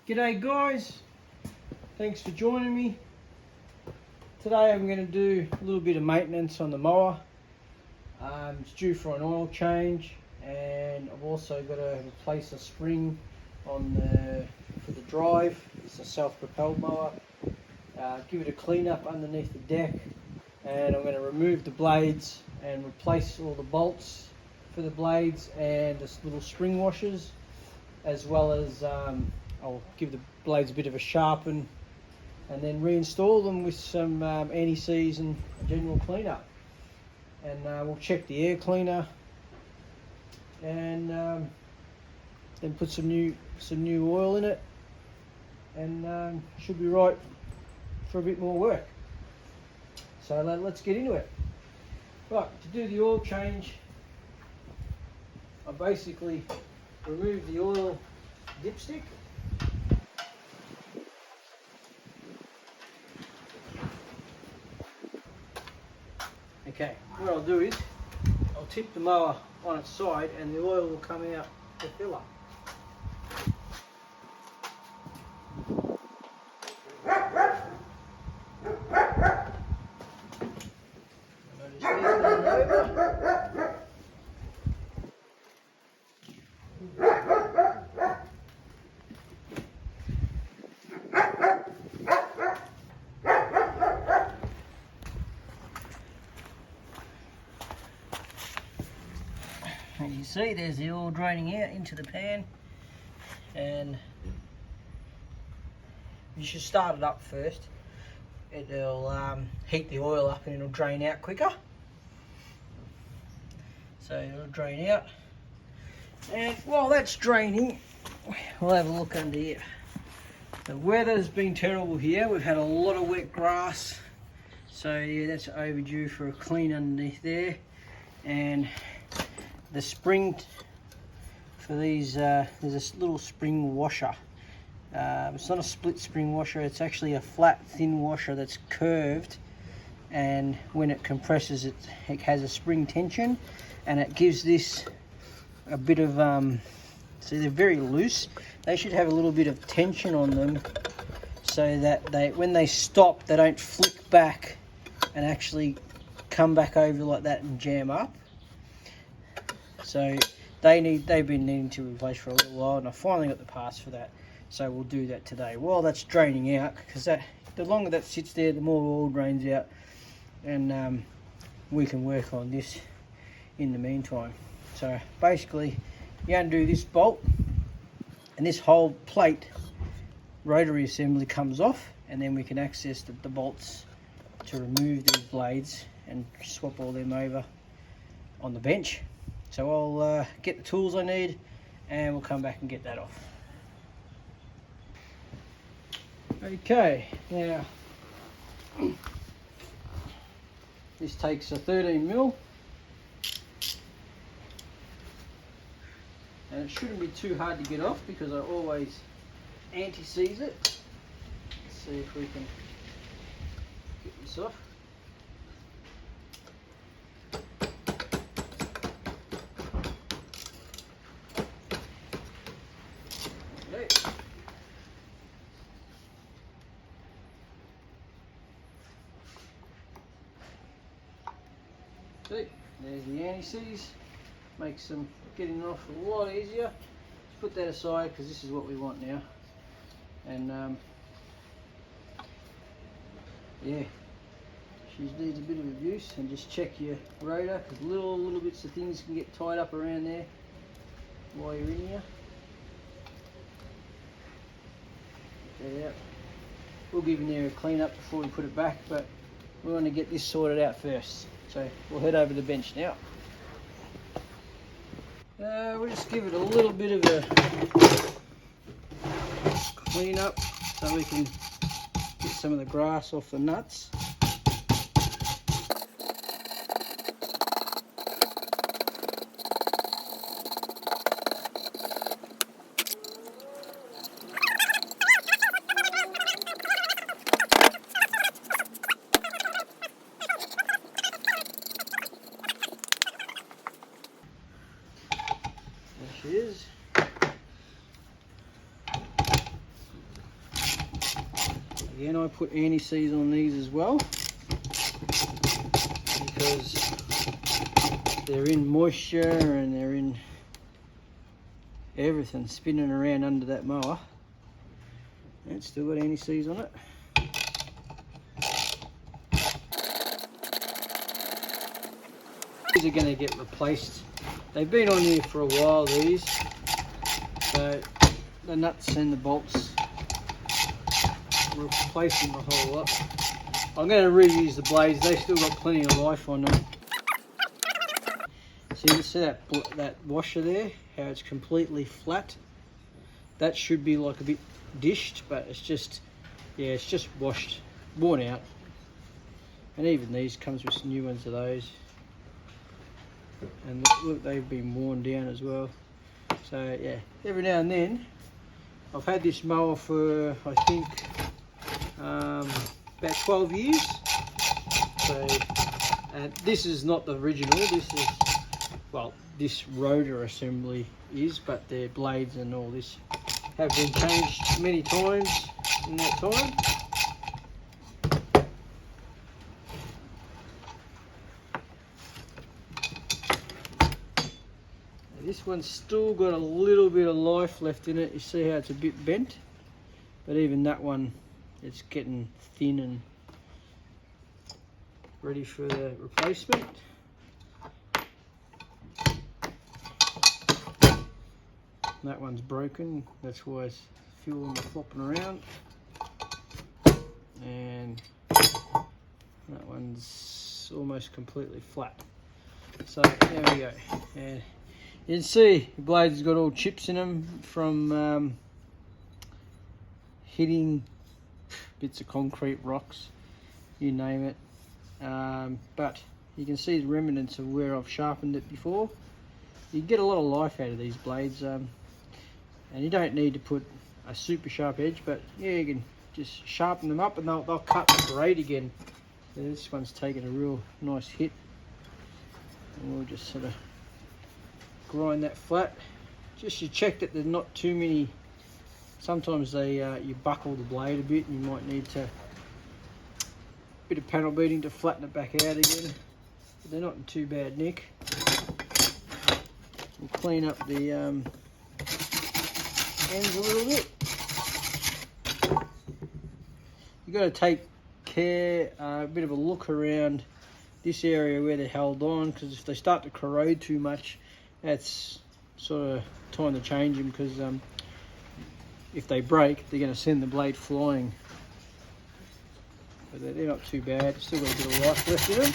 G'day guys, thanks for joining me. Today I'm going to do a little bit of maintenance on the mower. It's due for an oil change, and I've also got to replace a spring on for the drive. It's a self-propelled mower. Give it a clean up underneath the deck, and I'm going to remove the blades and replace all the bolts for the blades and the little spring washers, as well as I'll give the blades a bit of a sharpen and then reinstall them with some anti-seize and a general cleanup. And we'll check the air cleaner and then put some new oil in it, and should be right for a bit more work. So let's get into it. Right, to do the oil change, I basically remove the oil dipstick. Okay, what I'll do is I'll tip the mower on its side and the oil will come out the filler. And you see there's the oil draining out into the pan, and you should start it up first. It'll heat the oil up and it'll drain out quicker. So it'll drain out, and while that's draining, we'll have a look under here. The weather's been terrible here. We've had a lot of wet grass, so yeah, that's overdue for a clean underneath there. And the spring for these, there's this little spring washer. It's not a split spring washer, it's actually a flat thin washer that's curved, and when it compresses it has a spring tension, and it gives this a bit of so they're very loose. They should have a little bit of tension on them so that when they stop, they don't flick back and actually come back over like that and jam up. So they've been needing to replace for a little while, and I finally got the parts for that. So we'll do that today while that's draining out, because the longer that sits there, the more oil drains out, and we can work on this in the meantime. So basically, you undo this bolt, and this whole plate rotary assembly comes off, and then we can access the bolts to remove these blades and swap all them over on the bench. So I'll get the tools I need, and we'll come back and get that off. Okay, now this takes a 13mm, and it shouldn't be too hard to get off because I always anti-seize it. Let's see if we can get this off. Okay. See, there's the anti-seize. Makes them getting off a lot easier. Let's put that aside because this is what we want now. And yeah, she needs a bit of abuse, and just check your rotor, because little bits of things can get tied up around there while you're in here. Get that out. We'll give in there a clean up before we put it back, but we want to get this sorted out first. So we'll head over to the bench now. We'll just give it a little bit of a clean up so we can get some of the grass off the nuts. There she is. Again, I put anti-seize on these as well because they're in moisture and they're in everything spinning around under that mower. And it's still got anti-seize on it. These are going to get replaced. They've been on here for a while, these. So the nuts and the bolts, replacing the whole lot. I'm going to reuse the blades. They've still got plenty of life on them. So you can see that washer there, how it's completely flat. That should be like a bit dished, but it's just, yeah, it's just washed, worn out. And even these comes with some new ones of those. And look, they've been worn down as well. So yeah, every now and then, I've had this mower for, I think, about 12 years. So, and this is not the original. This is, well, this rotor assembly is, but their blades and all this have been changed many times in that time. This one's still got a little bit of life left in it. You see how it's a bit bent, but even that one, it's getting thin and ready for the replacement. That one's broken, that's why it's fueling and flopping around. And that one's almost completely flat. So there we go. And you can see the blade's got all chips in them from hitting bits of concrete, rocks, you name it. But you can see the remnants of where I've sharpened it before. You get a lot of life out of these blades, and you don't need to put a super sharp edge, but yeah, you can just sharpen them up and they'll cut great again. So this one's taken a real nice hit, and we'll just sort of grind that flat. Just to check that there's not too many. Sometimes they you buckle the blade a bit and you might need to bit of panel beating to flatten it back out again, but they're not in too bad nick. We'll clean up the ends a little bit. You've got to take care, a bit of a look around this area where they're held on, because if they start to corrode too much, that's sort of time to change them, because if they break, they're going to send the blade flying. But they're not too bad, still got a bit of life left in them.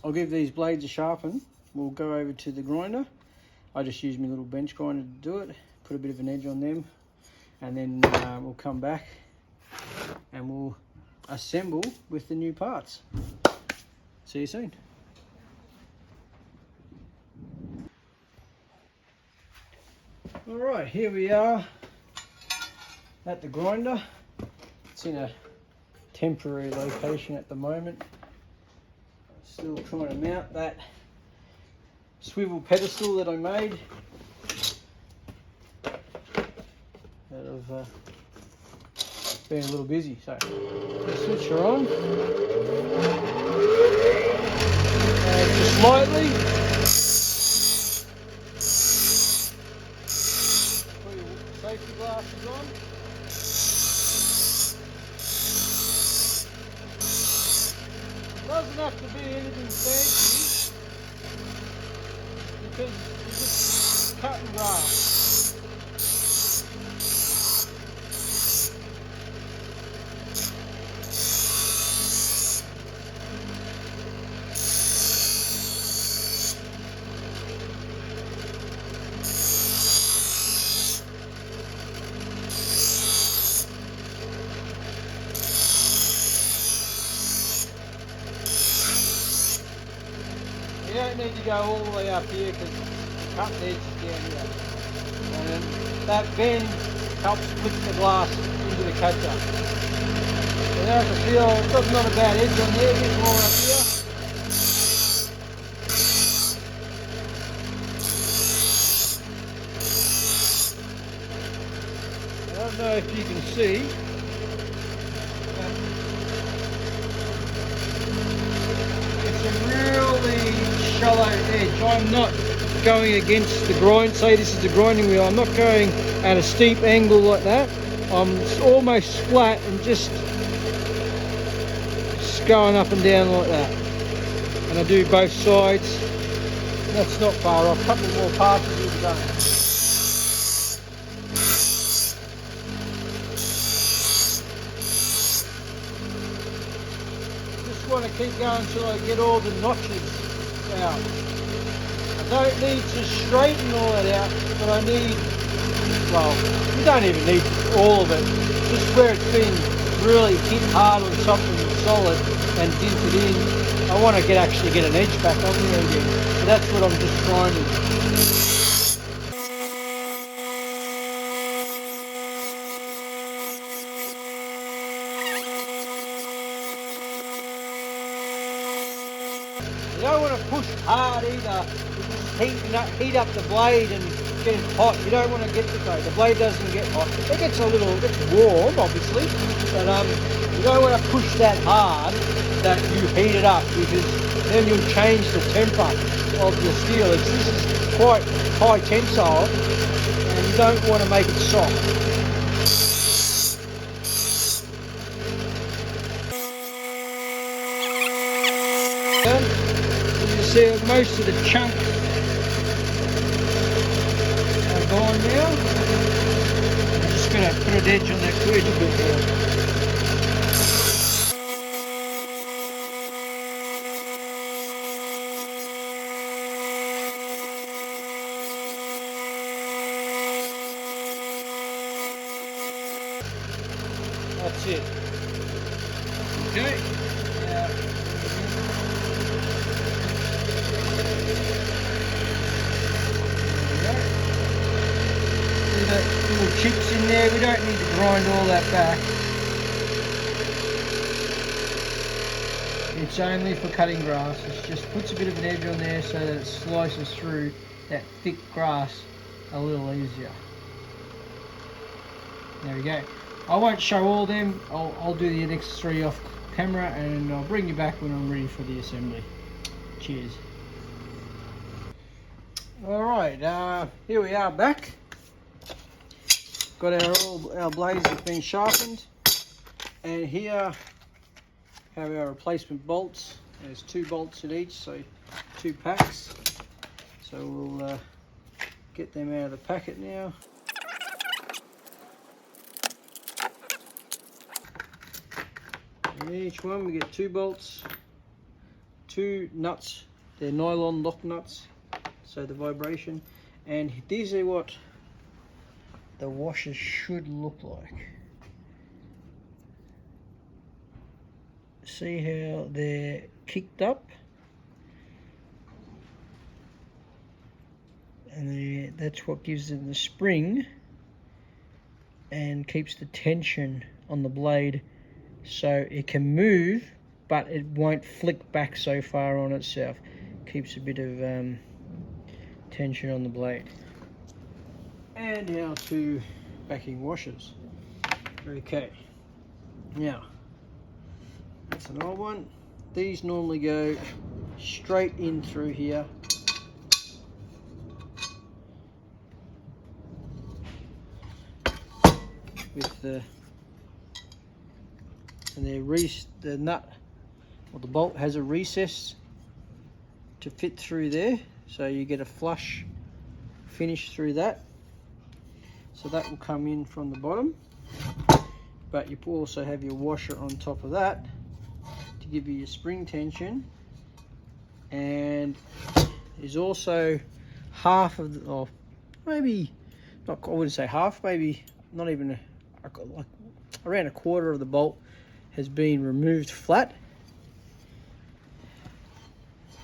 I'll give these blades a sharpen. We'll go over to the grinder. I just use my little bench grinder to do it. Put a bit of an edge on them, and then we'll come back and we'll assemble with the new parts. See you soon. All right, here we are at the grinder. It's in a temporary location at the moment. Still trying to mount that swivel pedestal that I made out of being a little busy. So switch her on just slightly. Put your safety glasses on. Doesn't have to be anything fancy, because you're just cutting grass. to go all the way up here because cut the edges down here. And that bend helps flip the glass into the catcher. So now I can feel it's not a bad edge on there, a bit more up here. I don't know if you can see. It's a really shallow edge. I'm not going against the grind. Say this is the grinding wheel. I'm not going at a steep angle like that. I'm almost flat and just going up and down like that. And I do both sides. That's not far off. A couple more passes we've done. Just want to keep going until I get all the notches out. I don't need to straighten all that out, but I need, well, you don't even need all of it. Just where it's been really hit hard on something solid and dinted in. I want to actually get an edge back on there again. So that's what I'm just trying to do. You don't want to push hard either, because heat up the blade and get it hot. You don't want to get the blade doesn't get hot. It gets warm, obviously, but you don't want to push that hard that you heat it up, because then you'll change the temper of the steel. This is quite high tensile, and you don't want to make it soft. See, most of the chunks are gone now. I'm just going to put an edge on that wedge a bit more. That's it. Okay. Little chips in there, we don't need to grind all that back. It's only for cutting grass. It just puts a bit of an edge on there so that it slices through that thick grass a little easier. There we go. I won't show all them. I'll do the next three off camera and I'll bring you back when I'm ready for the assembly. Cheers. Alright, here we are back. Got our blades have been sharpened, and here have our replacement bolts. There's 2 bolts in each, so 2 packs. So we'll get them out of the packet now. In each one we get 2 bolts, 2 nuts. They're nylon lock nuts, so the vibration. And these are what the washers should look like. See how they're kicked up? And that's what gives them the spring and keeps the tension on the blade so it can move, but it won't flick back so far on itself. Keeps a bit of tension on the blade. And our 2 backing washers. Okay, now that's an old one. These normally go straight in through here. With the the nut or the bolt has a recess to fit through there, so you get a flush finish through that. So that will come in from the bottom, but you also have your washer on top of that to give you your spring tension. And there's also half of the, or maybe not, I wouldn't say half, maybe not even like around a quarter of the bolt has been removed flat.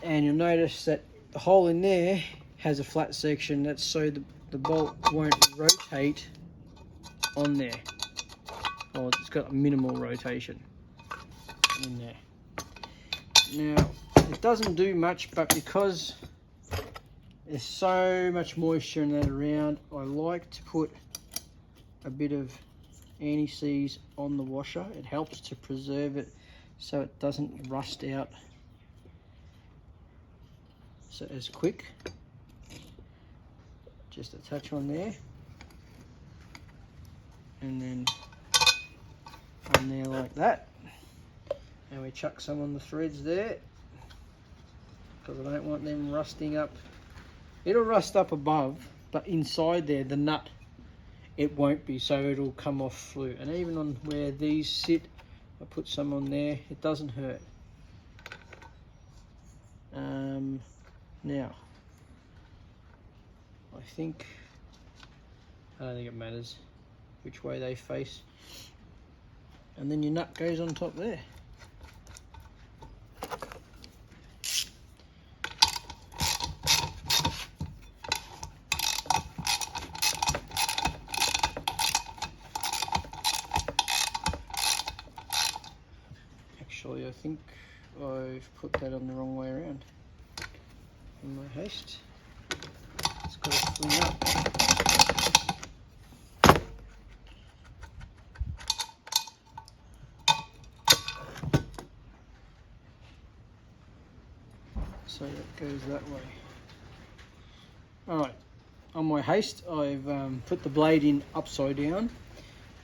And you'll notice that the hole in there has a flat section. That's so the bolt won't rotate on there. Well, it's got a minimal rotation in there. Now, it doesn't do much, but because there's so much moisture in that around, I like to put a bit of anti-seize on the washer. It helps to preserve it so it doesn't rust out so as quick. Just a touch on there, and then on there like that, and we chuck some on the threads there because I don't want them rusting up. It'll rust up above, but inside there, the nut, it won't be, so it'll come off flu. And even on where these sit, I put some on there. It doesn't hurt. Now, I don't think it matters which way they face. And then your nut goes on top there. Actually, I think I've put that on the wrong way around in my haste. It's got to clean up. So that goes that way. Alright, on my haste I've put the blade in upside down.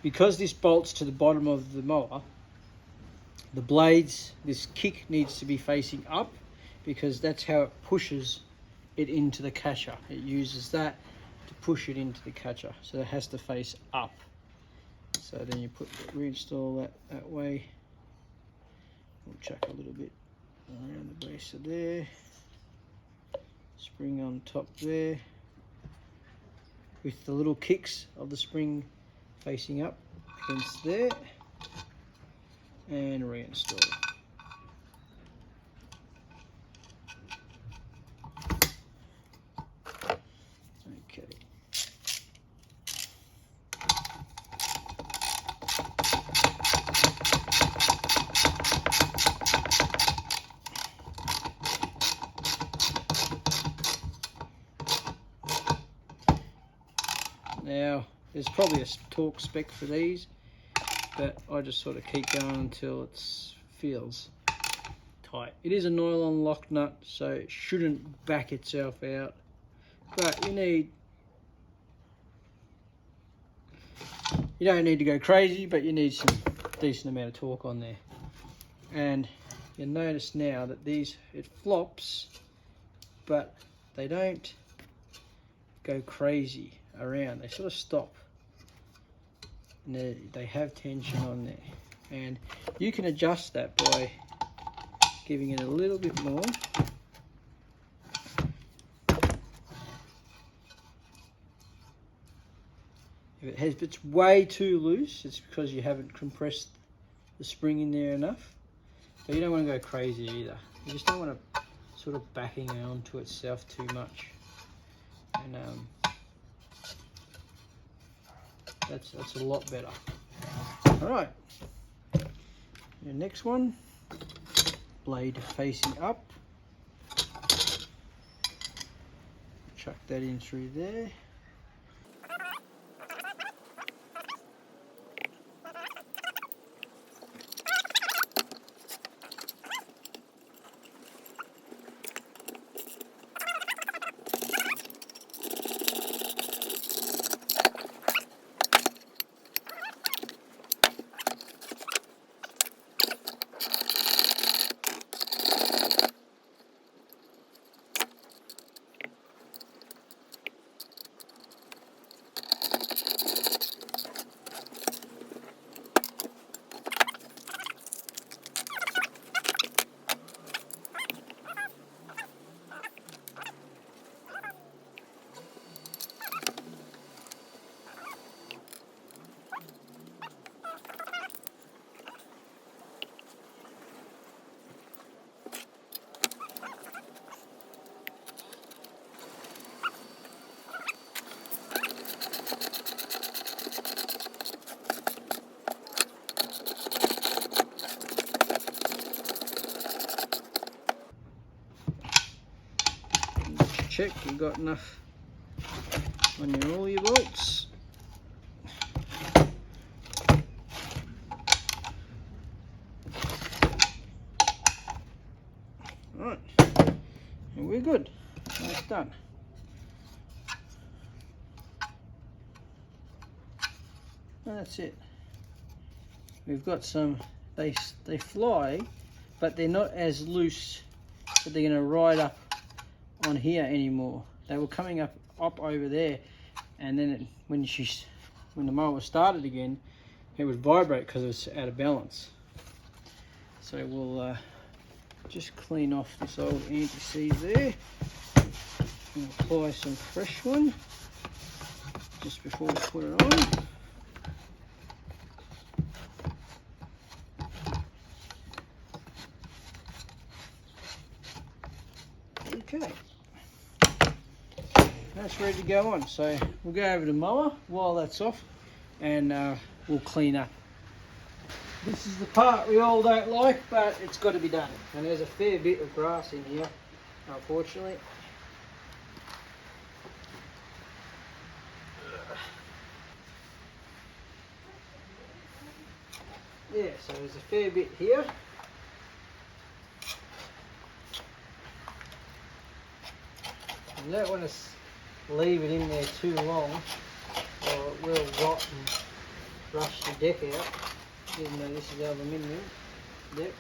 Because this bolts to the bottom of the mower, the blades, this kick needs to be facing up because that's how it pushes it into the catcher. It uses that to push it into the catcher, so it has to face up. So then you reinstall that way. We'll chuck a little bit around the base of there. Spring on top there, with the little kicks of the spring facing up against there, and reinstall. Okay. Now, there's probably a torque spec for these, but I just sort of keep going until it feels tight. It is a nylon lock nut, so it shouldn't back itself out, but you don't need to go crazy, but you need some decent amount of torque on there. And you'll notice now that it flops, but they don't go crazy around. They sort of stop. And they have tension on there, and you can adjust that by giving it a little bit more. If it's way too loose, it's because you haven't compressed the spring in there enough. But you don't want to go crazy either. You just don't want to sort of backing onto itself too much. And that's a lot better. All right, your next one, blade facing up. Chuck that in through there. check you've got enough on all your bolts. Right, and we're good. That's done. And that's it. We've got some, they fly, but they're not as loose that they're going to ride up on here anymore. They were coming up over there, and then when the mower started again, it would vibrate because it was out of balance. So we'll just clean off this old anti-seize there and apply some fresh one just before we put it on. Okay, that's ready to go on. So we'll go over to mower while that's off, and we'll clean up. This is the part we all don't like, but it's got to be done. And there's a fair bit of grass in here, unfortunately. Yeah, so there's a fair bit here. You don't want to leave it in there too long, or it will rot and rush the deck out, even though this is aluminium deck.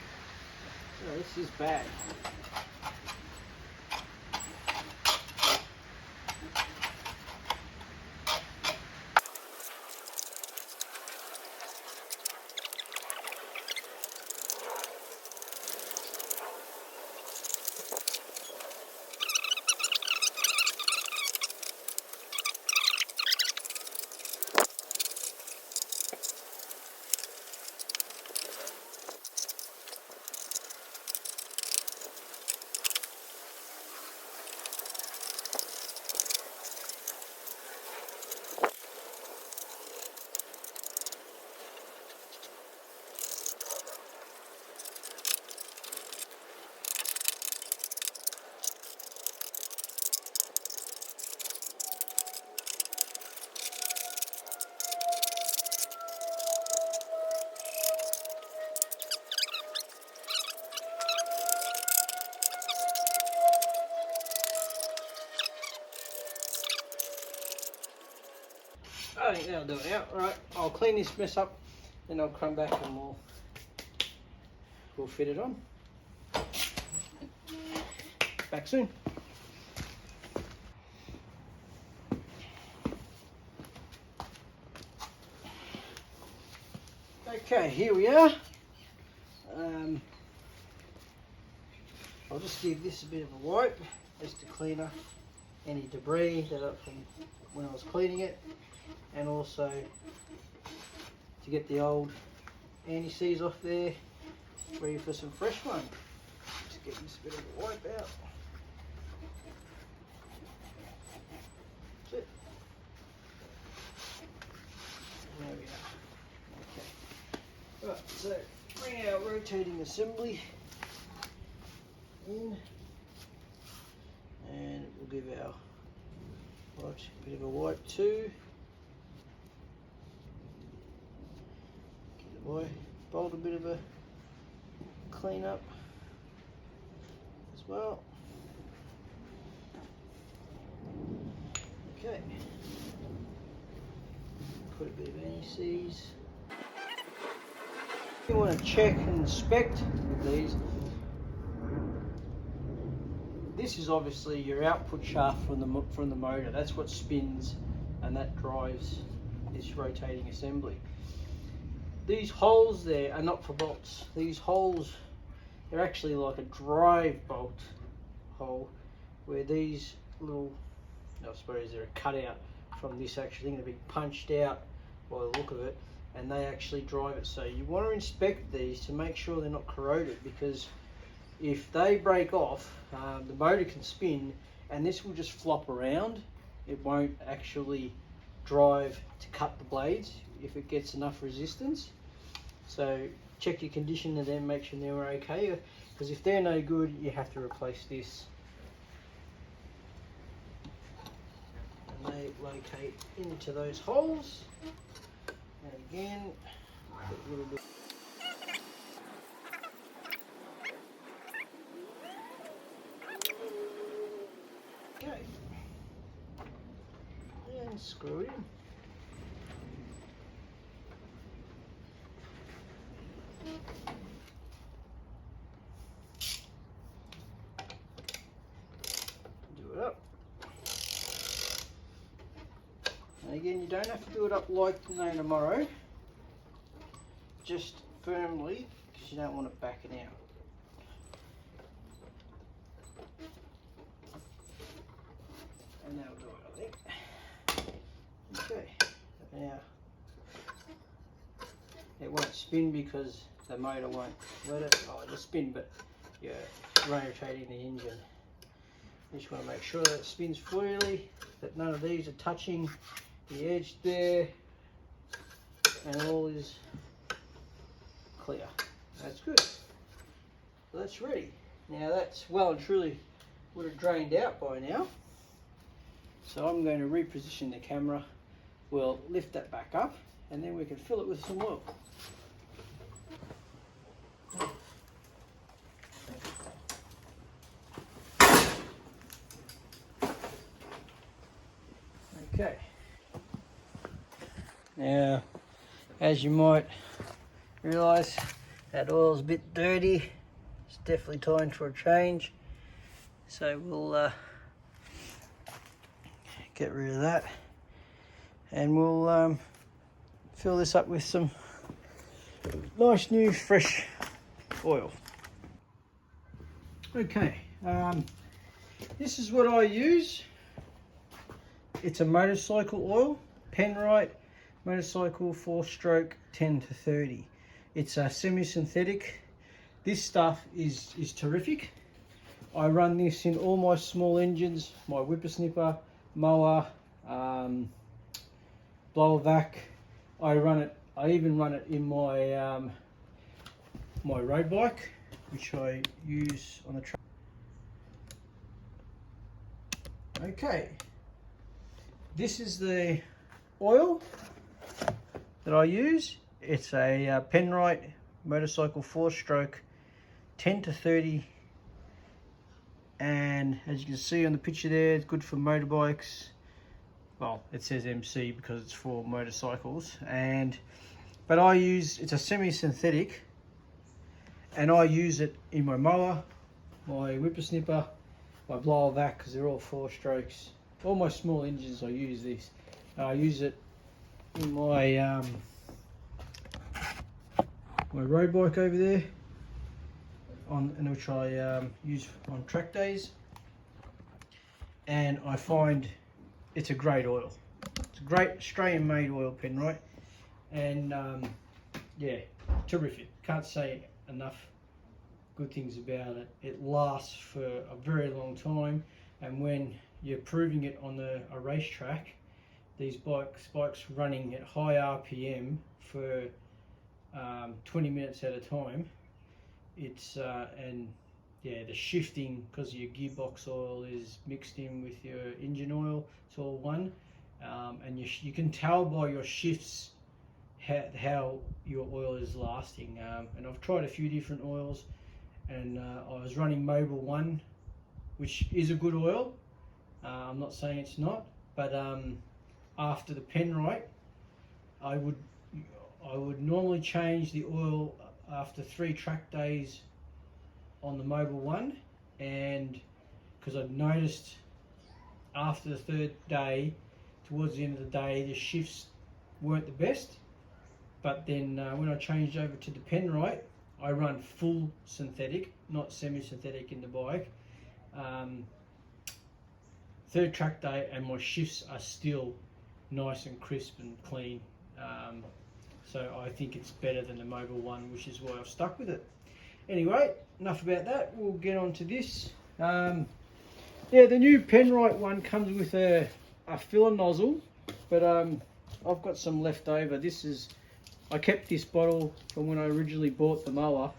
So this is bad. I think that'll do it now. Alright, I'll clean this mess up, then I'll come back and we'll fit it on. Back soon. Okay, here we are. I'll just give this a bit of a wipe just to clean up any debris that up from when I was cleaning it, and also to get the old anti-seize off there, ready for some fresh one. Just get this bit of a wipe out. That's it. There we are. Okay. Right, so bring our rotating assembly in, and we'll give our watch a bit of a wipe too. Give the bolt a bit of a clean up as well. Okay. Put a bit of anti-seize. You want to check and inspect with these. This is obviously your output shaft from the motor. That's what spins and that drives this rotating assembly. These holes there are not for bolts. These holes, they're actually like a drive bolt hole, where these little, I suppose they're a cutout from this actually thing, they've been punched out by the look of it, and they actually drive it. So you want to inspect these to make sure they're not corroded, because if they break off, the motor can spin and this will just flop around. It won't actually drive to cut the blades if it gets enough resistance. So check your condition of them, make sure they're okay, because if they're no good, you have to replace this. and they locate into those holes. And again, put a little bit. Okay. And screw it in. Do it up. And again, you don't have to do it up like no tomorrow. Just firmly, because you don't want it backing out. And that'll do it, I think. Okay, now it won't spin because the motor won't let it. Oh, it'll spin, but you're rotating the engine. You just want to make sure that it spins freely, that none of these are touching the edge there, and all is clear. That's good. So that's ready. Now that's well and truly would have drained out by now. So I'm going to reposition the camera. We'll lift that back up and then we can fill it with some oil. Okay. Now, as you might realise, that oil's a bit dirty. It's definitely time for a change. So we'll get rid of that, and we'll fill this up with some nice new fresh oil. Okay, this is what I use. It's a motorcycle oil, Penrite motorcycle 4-stroke 10 to 30. It's a semi-synthetic. This stuff is terrific. I run this in all my small engines, my whippersnipper, mower, blower vac. I even run it in my my road bike, which I use on the track. Okay, this is the oil that I use. It's a Penrite motorcycle 4-stroke 10 to 30, and as you can see on the picture there, it's good for motorbikes. Well, it says MC because it's for motorcycles, but I use, it's a semi-synthetic, and I use it in my mower, my whippersnipper, my blower vac, because they're all 4 strokes. All my small engines I use this. I use it in my my road bike over there, and which I use on track days, and I find it's a great oil. It's a great Australian made oil, Penrite, and yeah, terrific. Can't say enough good things about it. It lasts for a very long time, and when you're proving it on a racetrack, these bikes running at high RPM for 20 minutes at a time, it's and yeah, the shifting, because your gearbox oil is mixed in with your engine oil, it's all one, and you can tell by your shifts how your oil is lasting. And I've tried a few different oils, and I was running Mobil 1, which is a good oil. I'm not saying it's not, but after the Penrite, I would normally change the oil after 3 track days on the Mobil 1, and because I'd noticed after the 3rd day, towards the end of the day, the shifts weren't the best. But then when I changed over to the Penrite, I run full synthetic, not semi-synthetic in the bike. 3rd track day, and my shifts are still nice and crisp and clean. So I think it's better than the Mobil 1, which is why I've stuck with it. Anyway, enough about that. We'll get on to this. Yeah, the new Penrite one comes with a filler nozzle, but I've got some left over. I kept this bottle from when I originally bought the mower,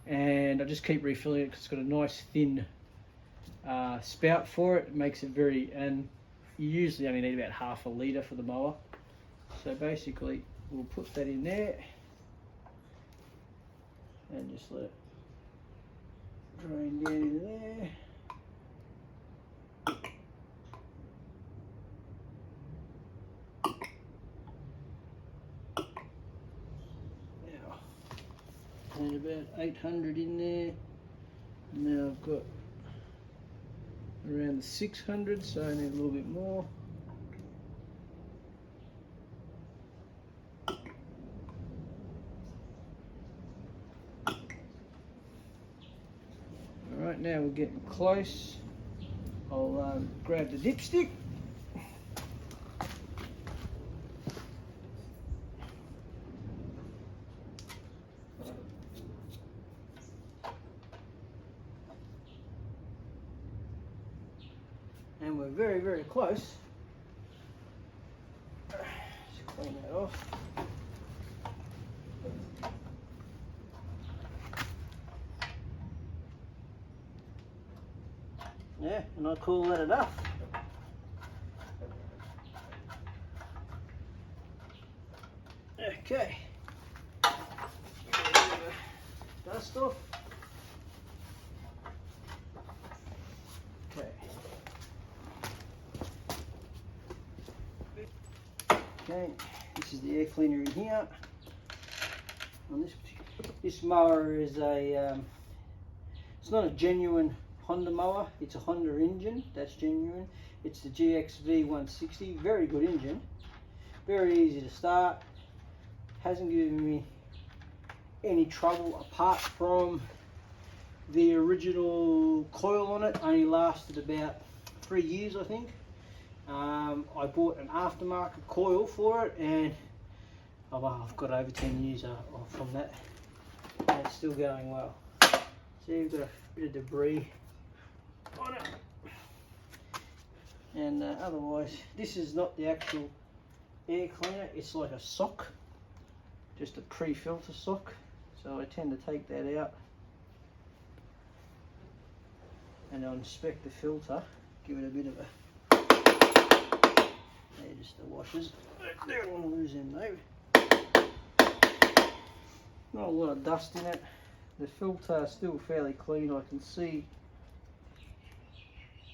and I just keep refilling it because it's got a nice thin spout for it. It makes it very, and you usually only need about half a litre for the mower. So basically we'll put that in there and just let it drain down into there. Now, and about 800 in there. Now I've got around the 600, so I need a little bit more. Alright, now we're getting close. I'll grab the dipstick. And we're very, very close. Just clean that off. Yeah, and I call that enough. Okay. Dust off. Okay. Okay, this is the air cleaner in here. On this mower is a, it's not a genuine Honda mower, it's a Honda engine, that's genuine. It's the GXV 160, very good engine, very easy to start, hasn't given me any trouble apart from the original coil on it, only lasted about 3 years I think. I bought an aftermarket coil for it and I've got over 10 years from that and it's still going well. See, you've got a bit of debris on it, and otherwise this is not the actual air cleaner, it's like a sock, just a pre-filter sock, so I tend to take that out and I'll inspect the filter, give it a bit of a, there, just the washers, don't want to lose them though. Not a lot of dust in it, the filter is still fairly clean, I can see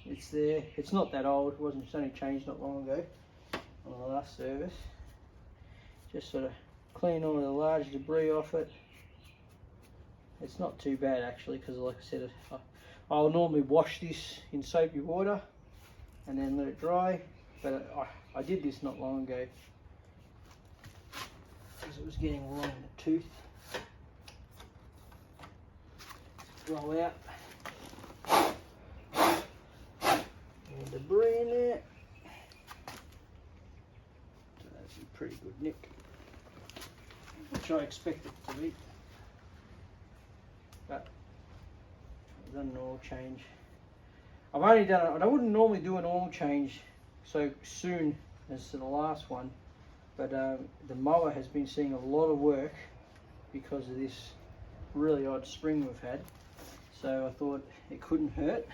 it's there. It's not that old, it's only changed not long ago on the last service. Just sort of clean all the large debris off it. It's not too bad actually, because like I said, I'll normally wash this in soapy water and then let it dry, but I did this not long ago because it was getting long in the tooth. Roll out debris in there, so that's a pretty good nick, which I expect it to be, but I've done an oil change. I've only done it, I wouldn't normally do an oil change so soon as to the last one, but the mower has been seeing a lot of work because of this really odd spring we've had, so I thought it couldn't hurt.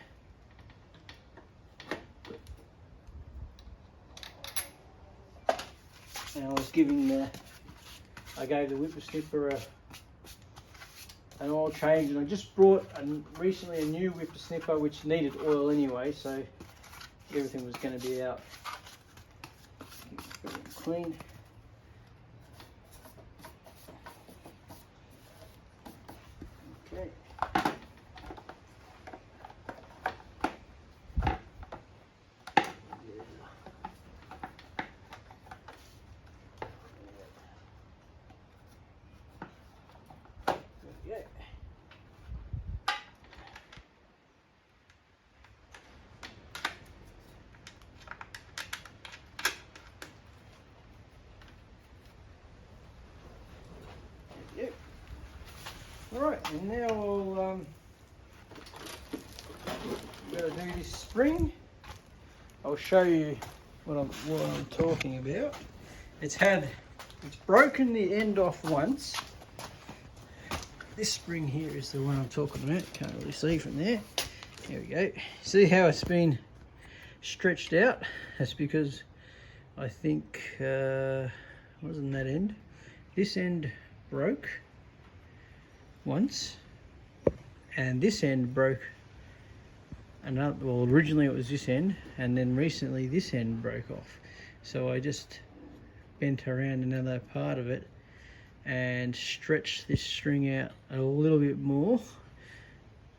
And I was giving I gave the whippersnipper an oil change, and I just brought recently a new whippersnipper which needed oil anyway, so everything was going to be out clean. Okay. Alright, and now I'll do this spring. I'll show you what I'm talking about. It's broken the end off once. This spring here is the one I'm talking about. Can't really see from there. There we go. See how it's been stretched out. That's because I think wasn't that end. This end broke once, and this end broke another. Well, originally it was this end, and then recently this end broke off. So I just bent around another part of it and stretched this string out a little bit more.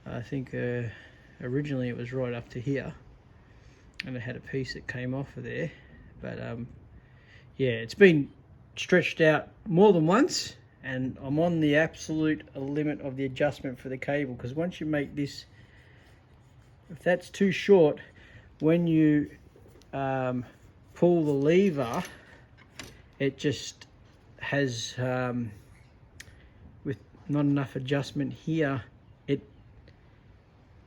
I think originally it was right up to here, and it had a piece that came off of there, but yeah, it's been stretched out more than once, and I'm on the absolute limit of the adjustment for the cable, because once you make this, if that's too short, when you pull the lever, it just has with not enough adjustment here, it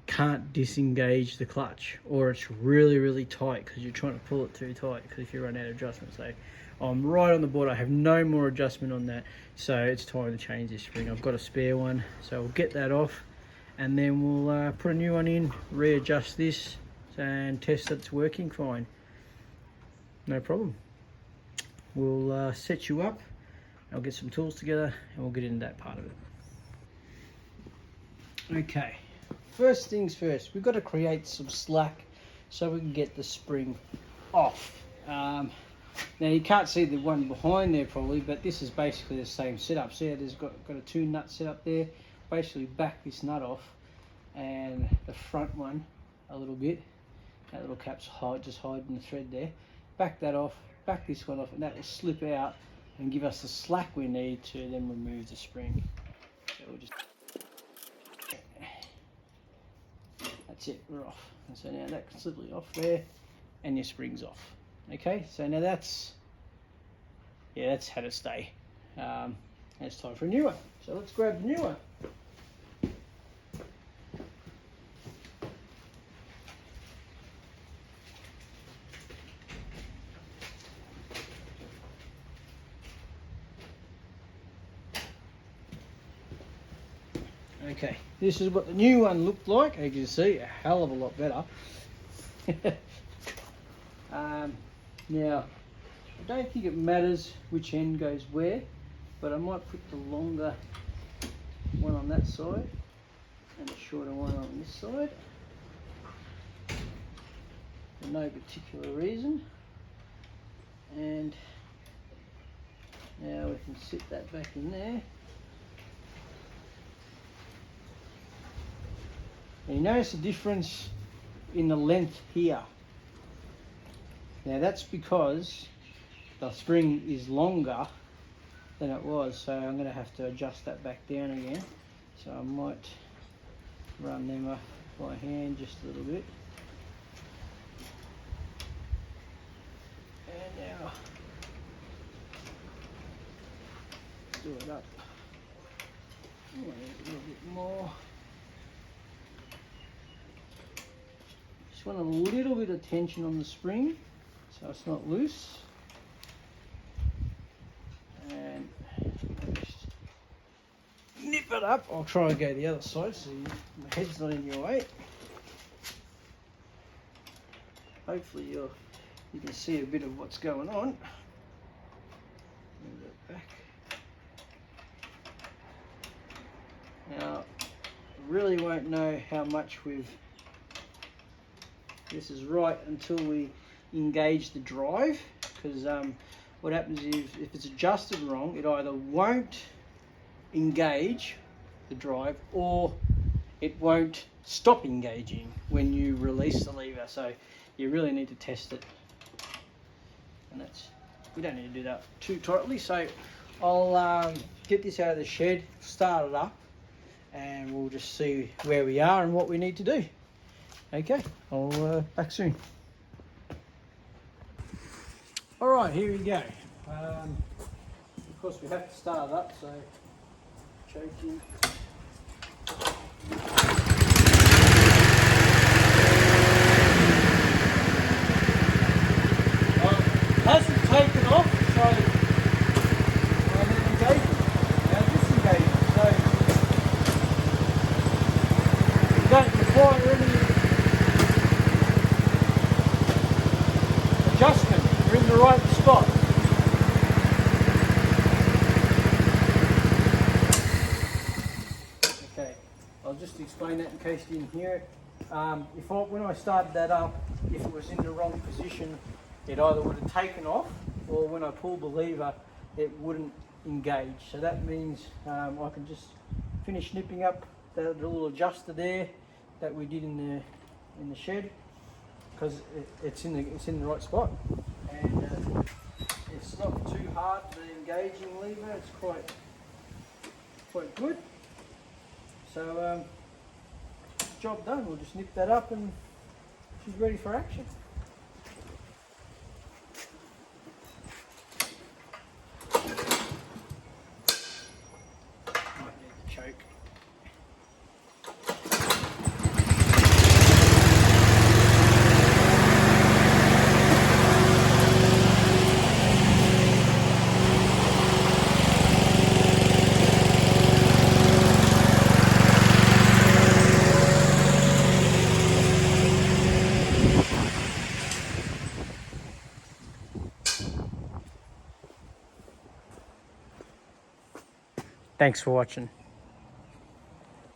can't disengage the clutch, or it's really tight because you're trying to pull it too tight, because if you run out of adjustment. So I'm right on the board. I have no more adjustment on that, so it's time to change this spring. I've got a spare one, so we'll get that off, and then we'll put a new one in, readjust this and test that it's working fine. No problem. We'll set you up. I'll get some tools together and we'll get into that part of it. Okay, first things first, we've got to create some slack so we can get the spring off. Now you can't see the one behind there probably, but this is basically the same setup. See how there's got a 2 nut setup there. Basically back this nut off, and the front one a little bit. That little cap's just hiding the thread there. Back that off, back this one off, and that will slip out and give us the slack we need to then remove the spring. So we'll just, that's it, we're off. And so now that can simply off there, and your spring's off. Okay, so now that's how to stay. And it's time for a new one. So let's grab the new one. Okay, this is what the new one looked like. As you can see, a hell of a lot better. Now, I don't think it matters which end goes where, but I might put the longer one on that side and the shorter one on this side, for no particular reason. And now we can sit that back in there. And you notice the difference in the length here. Now that's because the spring is longer than it was, so I'm going to have to adjust that back down again. So I might run them up by hand just a little bit. And now do it up a little bit more. Just want a little bit of tension on the spring so it's not loose. And just nip it up. I'll try and go the other side so my head's not in your way. Hopefully you can see a bit of what's going on. Move that back. Now, I really won't know how much this is right until we engage the drive, because what happens is if it's adjusted wrong, it either won't engage the drive or it won't stop engaging when you release the lever. So you really need to test it, and we don't need to do that too tightly. So I'll get this out of the shed, start it up, and we'll just see where we are and what we need to do. Okay, I'll back soon. All right, here we go. Of course, we have to start it up, so choking. Hasn't taken off, so I'm engaging. Now disengaging. So you don't require any explain that in case you didn't hear it. When I started that up, if it was in the wrong position, it either would have taken off, or when I pulled the lever, it wouldn't engage. So that means I can just finish nipping up the little adjuster there that we did in the shed, because it's in the right spot, and it's not too hard. The engaging lever, it's quite good. So job done. We'll just nip that up and she's ready for action. Might need the choke. Thanks for watching.